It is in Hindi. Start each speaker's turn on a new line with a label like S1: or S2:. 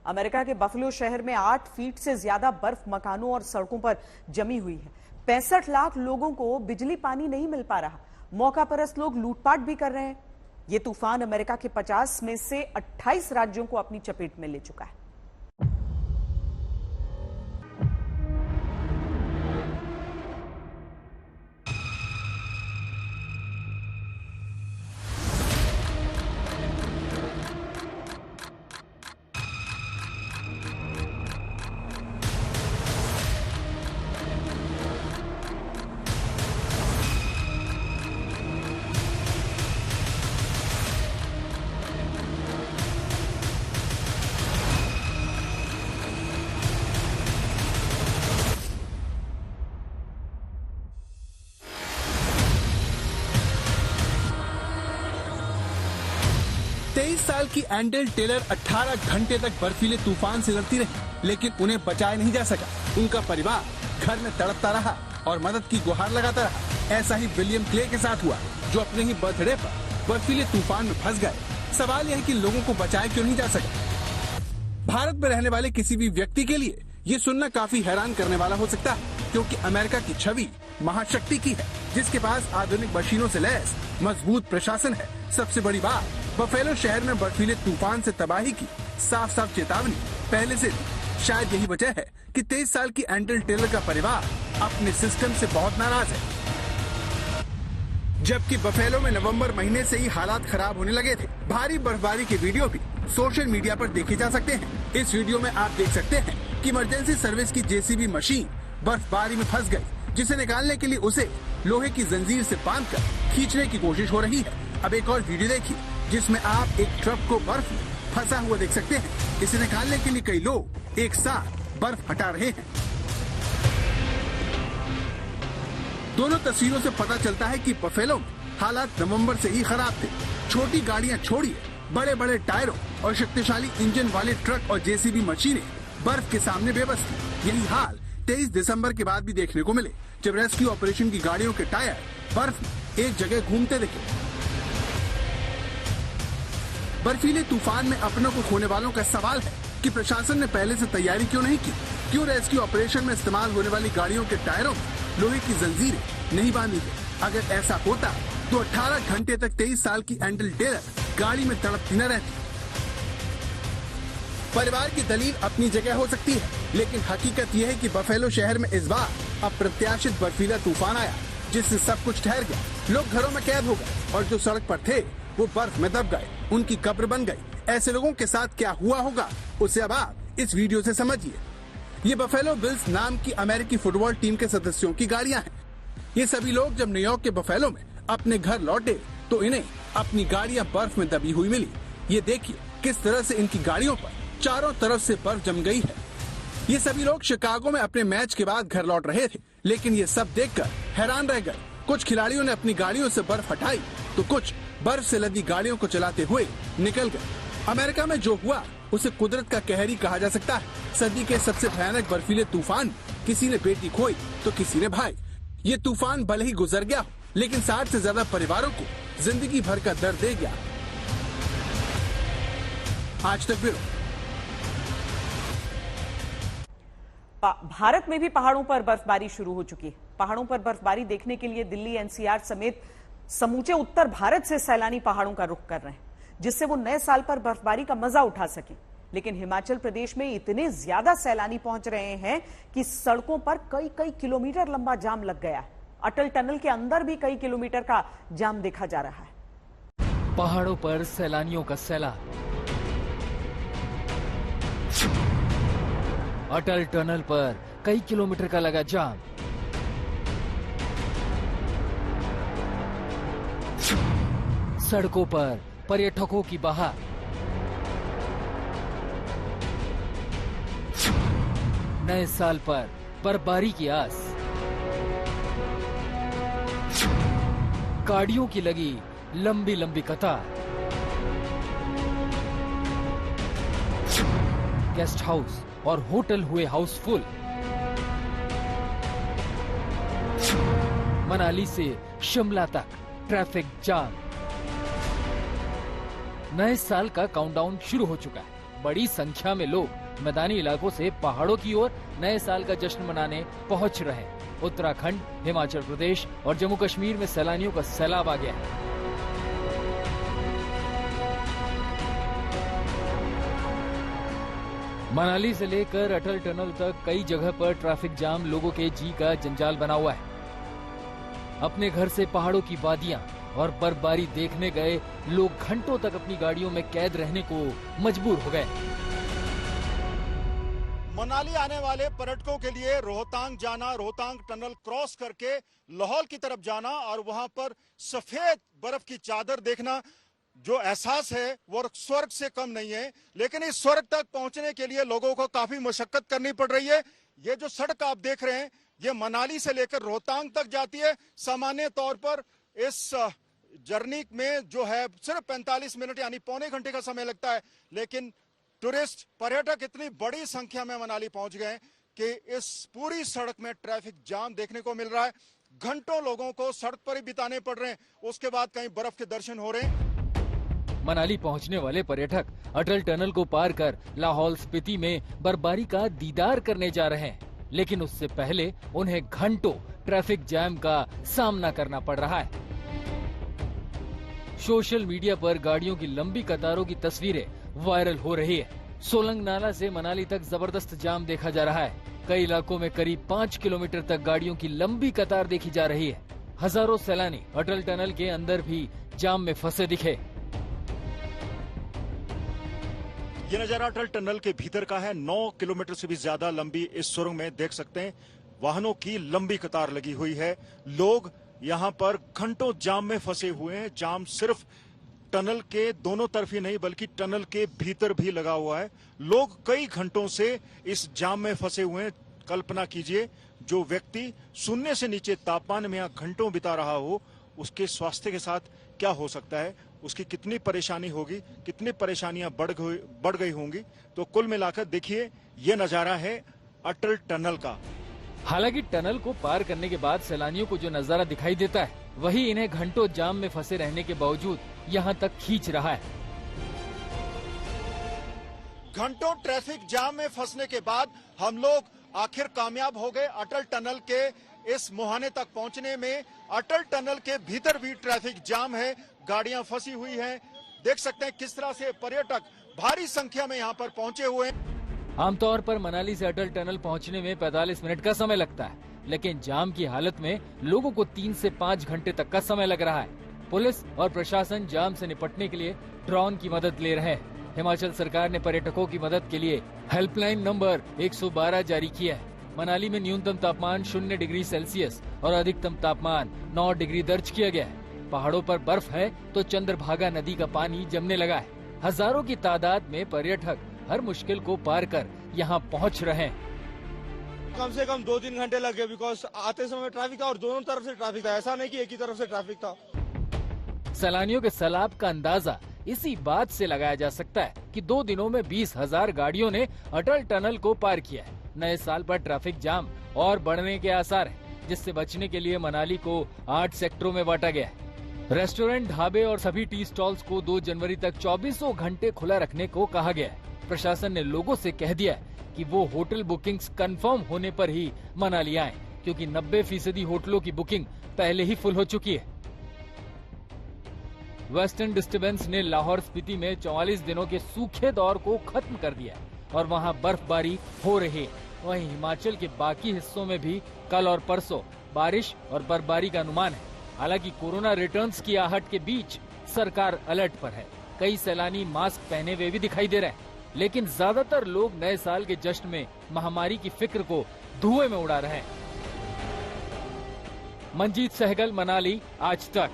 S1: अमेरिका के बफलो शहर में 8 फीट से ज्यादा बर्फ मकानों और सड़कों पर जमी हुई है। 65 लाख लोगों को बिजली पानी नहीं मिल पा रहा। मौका परस्त लोग लूटपाट भी कर रहे हैं। ये तूफान अमेरिका के 50 में से 28 राज्यों को अपनी चपेट में ले चुका है।
S2: साल की एंडल टेलर 18 घंटे तक बर्फीले तूफान से लड़ती रही, लेकिन उन्हें बचाया नहीं जा सका। उनका परिवार घर में तड़पता रहा और मदद की गुहार लगाता रहा। ऐसा ही विलियम क्ले के साथ हुआ, जो अपने ही बर्थडे पर बर्फीले तूफान में फंस गए। सवाल यह है कि लोगों को बचाया क्यों नहीं जा सका। भारत में रहने वाले किसी भी व्यक्ति के लिए ये सुनना काफी हैरान करने वाला हो सकता है, क्योंकि अमेरिका की छवि महाशक्ति की है, जिसके पास आधुनिक मशीनों से लैस मजबूत प्रशासन है। सबसे बड़ी बात, बफेलो शहर में बर्फीले तूफान से तबाही की साफ साफ चेतावनी पहले से थी। शायद यही वजह है कि 23 साल की एंडल टेलर का परिवार अपने सिस्टम से बहुत नाराज है। जबकि बफेलो में नवंबर महीने से ही हालात खराब होने लगे थे। भारी बर्फबारी के वीडियो भी सोशल मीडिया पर देखे जा सकते हैं। इस वीडियो में आप देख सकते हैं कि इमरजेंसी सर्विस की जेसीबी मशीन बर्फबारी में फंस गई, जिसे निकालने के लिए उसे लोहे की जंजीर से बांधकर खींचने की कोशिश हो रही है। अब एक और वीडियो देखिए, जिसमें आप एक ट्रक को बर्फ में फंसा हुआ देख सकते हैं। इसे निकालने के लिए कई लोग एक साथ बर्फ हटा रहे हैं। दोनों तस्वीरों से पता चलता है कि बफेलो में हालात नवंबर से ही खराब थे। छोटी गाड़ियां छोड़िए, बड़े बड़े टायरों और शक्तिशाली इंजन वाले ट्रक और जेसीबी मशीनें बर्फ के सामने बेबस थी। यही हाल 23 दिसंबर के बाद भी देखने को मिले, जब रेस्क्यू ऑपरेशन की गाड़ियों के टायर बर्फ में एक जगह घूमते दिखे। बर्फीले तूफान में अपनों को खोने वालों का सवाल है कि प्रशासन ने पहले से तैयारी क्यों नहीं की। क्यों रेस्क्यू ऑपरेशन में इस्तेमाल होने वाली गाड़ियों के टायरों में लोहे की जंजीरें नहीं बांधी गई। अगर ऐसा होता तो 18 घंटे तक 23 साल की एंडल टेलर गाड़ी में तड़पती न रहती। परिवार की दलील अपनी जगह हो सकती है, लेकिन हकीकत यह है कि बफेलो शहर में इस बार अप्रत्याशित बर्फीला तूफान आया, जिससे सब कुछ ठहर गया। लोग घरों में कैद हो गए और जो सड़क पर थे वो बर्फ में दब गए, उनकी कब्र बन गई। ऐसे लोगों के साथ क्या हुआ होगा, उसे अब आप इस वीडियो से समझिए। ये बफेलो बिल्स नाम की अमेरिकी फुटबॉल टीम के सदस्यों की गाड़ियां हैं। ये सभी लोग जब न्यूयॉर्क के बफेलो में अपने घर लौटे तो इन्हें अपनी गाड़ियां बर्फ में दबी हुई मिली। ये देखिए किस तरह से इनकी गाड़ियों पर चारों तरफ से बर्फ जम गई है। ये सभी लोग शिकागो में अपने मैच के बाद घर लौट रहे थे, लेकिन ये सब देखकर हैरान रह गए। कुछ खिलाड़ियों ने अपनी गाड़ियों से बर्फ हटाई तो कुछ बर्फ से लदी गाड़ियों को चलाते हुए निकल गए। अमेरिका में जो हुआ उसे कुदरत का कहर ही कहा जा सकता है। सदी के सबसे भयानक बर्फीले तूफान, किसी ने बेटी खोई तो किसी ने भाई। ये तूफान भले ही गुजर गया, लेकिन 60 से ज्यादा परिवारों को जिंदगी भर का दर्द दे गया। आज तक ब्यूरो।
S1: भारत में भी पहाड़ों पर बर्फबारी शुरू हो चुकी है। पहाड़ों पर बर्फबारी देखने के लिए दिल्ली, एनसीआर समेत समूचे उत्तर भारत से सैलानी पहाड़ों का रुख कर रहे हैं, जिससे वो नए साल पर बर्फबारी का मजा उठा सके। लेकिन हिमाचल प्रदेश में इतने ज्यादा सैलानी पहुंच रहे हैं कि सड़कों पर कई कई किलोमीटर लंबा जाम लग गया है। अटल टनल के अंदर भी कई किलोमीटर का जाम देखा जा रहा है।
S3: पहाड़ों पर सैलानियों का सैलाब। अटल टनल पर कई किलोमीटर का लगा जाम। सड़कों पर पर्यटकों की बहार। नए साल पर बर्फबारी की आस। गाड़ियों की लगी लंबी लंबी कतार। गेस्ट हाउस और होटल हुए हाउसफुल। मनाली से शिमला तक ट्रैफिक जाम। नए साल का काउंटडाउन शुरू हो चुका है। बड़ी संख्या में लोग मैदानी इलाकों से पहाड़ों की ओर नए साल का जश्न मनाने पहुंच रहे हैं। उत्तराखंड, हिमाचल प्रदेश और जम्मू कश्मीर में सैलानियों का सैलाब आ गया है। मनाली से लेकर अटल टनल तक कई जगह पर ट्रैफिक जाम लोगों के जी का जंजाल बना हुआ है। अपने घर से पहाड़ों की वादियां और बर्फबारी देखने गए लोग घंटों तक अपनी गाड़ियों में कैद रहने को मजबूर हो गए।
S4: मनाली आने वाले पर्यटकों के लिए रोहतांग जाना, रोहतांग टनल क्रॉस करके लाहौल की तरफ जाना और वहां पर सफेद बर्फ की चादर देखना, जो एहसास है वो स्वर्ग से कम नहीं है। लेकिन इस स्वर्ग तक पहुंचने के लिए लोगों को काफी मशक्कत करनी पड़ रही है। ये जो सड़क आप देख रहे हैं ये मनाली से लेकर रोहतांग तक जाती है। सामान्य तौर पर इस जर्नी में जो है सिर्फ 45 मिनट यानी पौने घंटे का समय लगता है, लेकिन टूरिस्ट पर्यटक इतनी बड़ी संख्या में मनाली पहुंच गए कि इस पूरी सड़क में ट्रैफिक जाम देखने को मिल रहा है। घंटों लोगों को सड़क पर ही बिताने पड़ रहे हैं, उसके बाद कहीं बर्फ के दर्शन हो रहे हैं।
S3: मनाली पहुंचने वाले पर्यटक अटल टनल को पार कर लाहौल स्पीति में बर्फबारी का दीदार करने जा रहे हैं, लेकिन उससे पहले उन्हें घंटों ट्रैफिक जैम का सामना करना पड़ रहा है। सोशल मीडिया पर गाड़ियों की लंबी कतारों की तस्वीरें वायरल हो रही है। सोलंग नाला से मनाली तक जबरदस्त जाम देखा जा रहा है। कई इलाकों में करीब 5 किलोमीटर तक गाड़ियों की लंबी कतार देखी जा रही है। हजारों सैलानी अटल टनल के अंदर भी जाम में फंसे दिखे।
S4: ये नजारा अटल टनल के भीतर का है। 9 किलोमीटर से भी ज्यादा लंबी इस सुरंग में देख सकते हैं वाहनों की लंबी कतार लगी हुई है। लोग यहाँ पर घंटों जाम में फंसे हुए हैं। जाम सिर्फ टनल के दोनों तरफ ही नहीं बल्कि टनल के भीतर भी लगा हुआ है। लोग कई घंटों से इस जाम में फंसे हुए हैं। कल्पना कीजिए, जो व्यक्ति शून्य से नीचे तापमान में यहाँ घंटों बिता रहा हो, उसके स्वास्थ्य के साथ क्या हो सकता है, उसकी कितनी परेशानी होगी, कितनी परेशानियां बढ़ गई होंगी। तो कुल मिलाकर देखिए, ये नजारा है अटल टनल का।
S3: हालांकि टनल को पार करने के बाद सैलानियों को जो नजारा दिखाई देता है वही इन्हें घंटों जाम में फंसे रहने के बावजूद यहाँ तक खींच रहा है।
S4: घंटों ट्रैफिक जाम में फंसने के बाद हम लोग आखिर कामयाब हो गए अटल टनल के इस मुहाने तक पहुंचने में। अटल टनल के भीतर भी ट्रैफिक जाम है, गाड़ियां फंसी हुई हैं। देख सकते हैं किस तरह से पर्यटक भारी संख्या में यहाँ पर पहुंचे हुए हैं।
S3: आमतौर पर मनाली से अटल टनल पहुंचने में 45 मिनट का समय लगता है, लेकिन जाम की हालत में लोगों को 3 से 5 घंटे तक का समय लग रहा है। पुलिस और प्रशासन जाम से निपटने के लिए ड्रोन की मदद ले रहे हैं। हिमाचल सरकार ने पर्यटकों की मदद के लिए हेल्पलाइन नंबर 112 जारी किया है। मनाली में न्यूनतम तापमान 0 डिग्री सेल्सियस और अधिकतम तापमान 9 डिग्री दर्ज किया गया है। पहाड़ों पर बर्फ है तो चंद्रभागा नदी का पानी जमने लगा है। हजारों की तादाद में पर्यटक हर मुश्किल को पार कर यहाँ पहुँच रहे हैं।
S5: कम से कम 2-3 घंटे लगे, बिकॉज आते समय ट्रैफिक था और दोनों तरफ से ट्रैफिक था, ऐसा नहीं कि एक ही तरफ से ट्रैफिक था।
S3: सैलानियों के सैलाब का अंदाजा इसी बात से लगाया जा सकता है कि 2 दिनों में 20,000 गाड़ियों ने अटल टनल को पार किया है। नए साल पर ट्रैफिक जाम और बढ़ने के आसार हैं, जिससे बचने के लिए मनाली को 8 सेक्टरों में बांटा गया है। रेस्टोरेंट, ढाबे और सभी टी स्टॉल्स को 2 जनवरी तक 24 घंटे खुला रखने को कहा गया है। प्रशासन ने लोगों से कह दिया है कि वो होटल बुकिंग्स कंफर्म होने पर ही मनाली आएं, क्योंकि 90% होटलों की बुकिंग पहले ही फुल हो चुकी है। वेस्टर्न डिस्टर्बेंस ने लाहौल स्पीति में 44 दिनों के सूखे दौर को खत्म कर दिया और वहां बर्फबारी हो रही है। वहीं हिमाचल के बाकी हिस्सों में भी कल और परसों बारिश और बर्फबारी का अनुमान है। हालांकि कोरोना रिटर्न्स की आहट के बीच सरकार अलर्ट पर है। कई सैलानी मास्क पहने हुए भी दिखाई दे रहे हैं, लेकिन ज्यादातर लोग नए साल के जश्न में महामारी की फिक्र को धुएं में उड़ा रहे हैं। मंजीत सहगल, मनाली, आज तक।